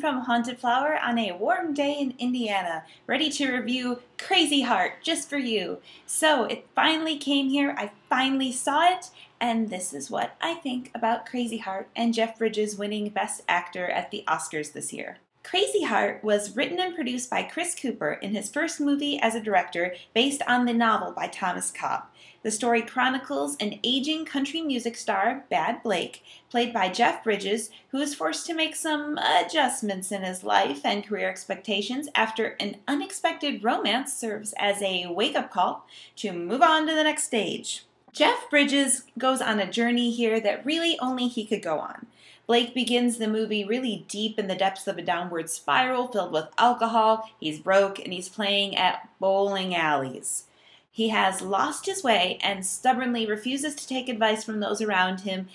from Haunted Flower on a warm day in Indiana, ready to review Crazy Heart just for you. So it finally came here, I finally saw it, and this is what I think about Crazy Heart and Jeff Bridges winning Best Actor at the Oscars this year. Crazy Heart was written and produced by Chris Cooper in his first movie as a director based on the novel by Thomas Cobb. The story chronicles an aging country music star, Bad Blake, played by Jeff Bridges, who is forced to make some adjustments in his life and career expectations after an unexpected romance serves as a wake-up call to move on to the next stage. Jeff Bridges goes on a journey here that really only he could go on. Blake begins the movie really deep in the depths of a downward spiral filled with alcohol, he's broke, and he's playing at bowling alleys. He has lost his way and stubbornly refuses to take advice from those around him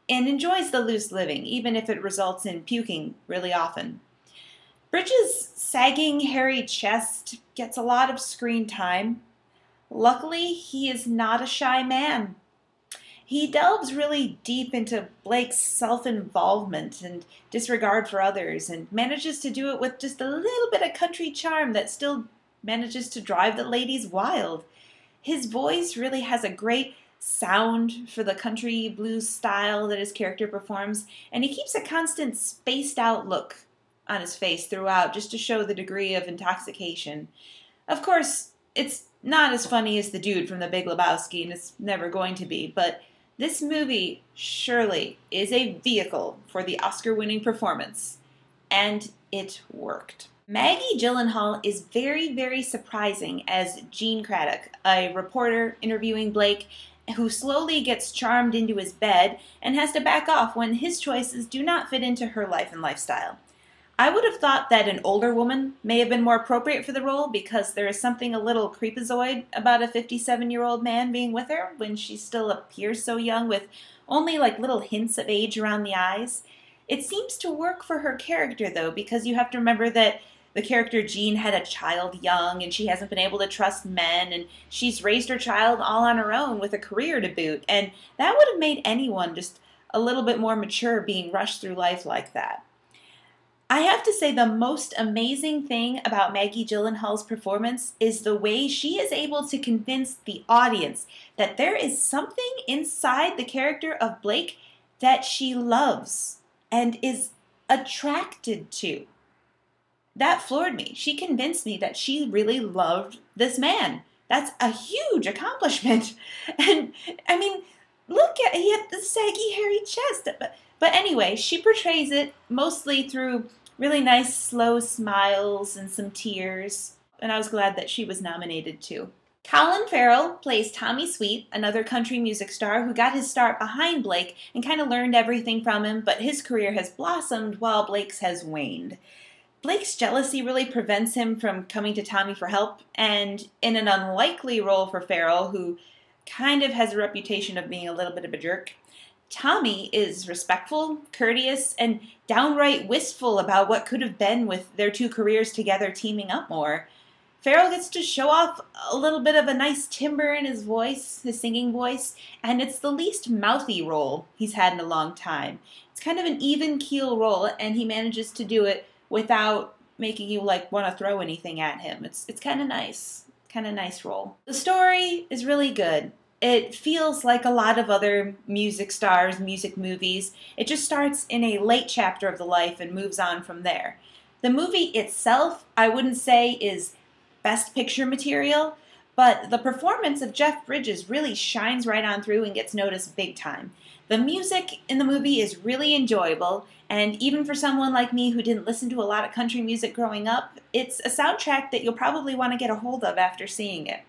and enjoys the loose living, even if it results in puking really often. Bridges' sagging, hairy chest gets a lot of screen time. Luckily, he is not a shy man. He delves really deep into Blake's self-involvement and disregard for others and manages to do it with just a little bit of country charm that still manages to drive the ladies wild. His voice really has a great sound for the country blues style that his character performs, and he keeps a constant spaced-out look on his face throughout just to show the degree of intoxication. Of course, it's not as funny as the dude from The Big Lebowski, and it's never going to be, but this movie surely is a vehicle for the Oscar-winning performance, and it worked. Maggie Gyllenhaal is very, very surprising as Jean Craddock, a reporter interviewing Blake who slowly gets charmed into his bed and has to back off when his choices do not fit into her life and lifestyle. I would have thought that an older woman may have been more appropriate for the role because there is something a little creepazoid about a 57-year-old man being with her when she still appears so young with only like little hints of age around the eyes. It seems to work for her character though, because you have to remember that the character Jean had a child young and she hasn't been able to trust men, and she's raised her child all on her own with a career to boot, and that would have made anyone just a little bit more mature being rushed through life like that. I have to say the most amazing thing about Maggie Gyllenhaal's performance is the way she is able to convince the audience that there is something inside the character of Blake that she loves and is attracted to. That floored me. She convinced me that she really loved this man. That's a huge accomplishment. And I mean, look at, he had the saggy, hairy chest. But anyway, she portrays it mostly through really nice, slow smiles and some tears. And I was glad that she was nominated too. Colin Farrell plays Tommy Sweet, another country music star who got his start behind Blake and kind of learned everything from him, but his career has blossomed while Blake's has waned. Blake's jealousy really prevents him from coming to Tommy for help, and in an unlikely role for Farrell, who kind of has a reputation of being a little bit of a jerk, Tommy is respectful, courteous, and downright wistful about what could have been with their two careers together teaming up more. Farrell gets to show off a little bit of a nice timbre in his voice, his singing voice, and it's the least mouthy role he's had in a long time. It's kind of an even keel role, and he manages to do it without making you like want to throw anything at him. It's kind of nice role. The story is really good. It feels like a lot of other music stars, music movies. It just starts in a late chapter of the life and moves on from there. The movie itself, I wouldn't say is best picture material, but the performance of Jeff Bridges really shines right on through and gets noticed big time. The music in the movie is really enjoyable, and even for someone like me who didn't listen to a lot of country music growing up, it's a soundtrack that you'll probably want to get a hold of after seeing it.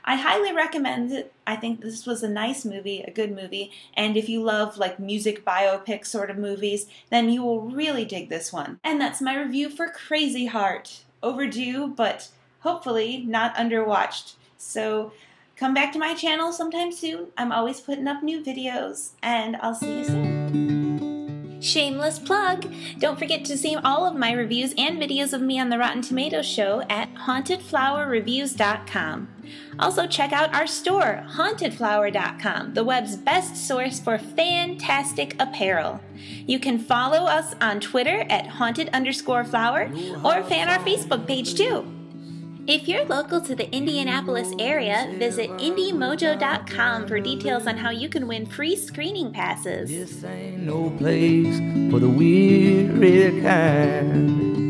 I highly recommend it. I think this was a nice movie, a good movie, and if you love like music biopic sort of movies, then you will really dig this one. And that's my review for Crazy Heart. Overdue, but hopefully not underwatched. So come back to my channel sometime soon. I'm always putting up new videos, and I'll see you soon. Shameless plug! Don't forget to see all of my reviews and videos of me on the Rotten Tomatoes show at hauntedflowerreviews.com. Also check out our store, hauntedflower.com, the web's best source for fantastic apparel. You can follow us on Twitter at haunted_flower or fan our Facebook page too. If you're local to the Indianapolis area, visit indiemojo.com for details on how you can win free screening passes. This ain't no place for the weary kind.